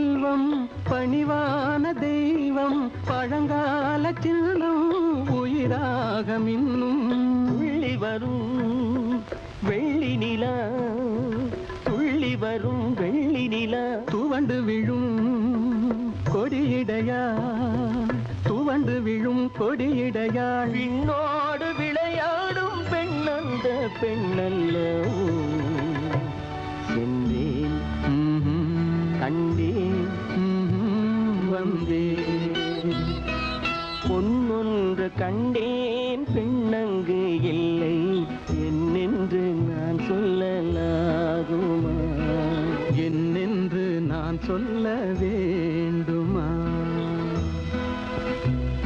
செல்வம் பணிவான தெய்வம் பழங்கால சின்னம் உயிராக மின்னும் துள்ளி வரும் வெள்ளி நிலா துள்ளி வரும் வெள்ளி நிலா துவண்டு விழும் கொடியிடையா துவண்டு விழும் கொடியிடையா விண்ணோடு விளையாடும் பெண்ணந்த பெண்ணல்ல சென்றேன் கண்டேன் வந்தேன் பொன்னொன்று கண்டேன் பெண்ணங்கு இல்லை என்னென்று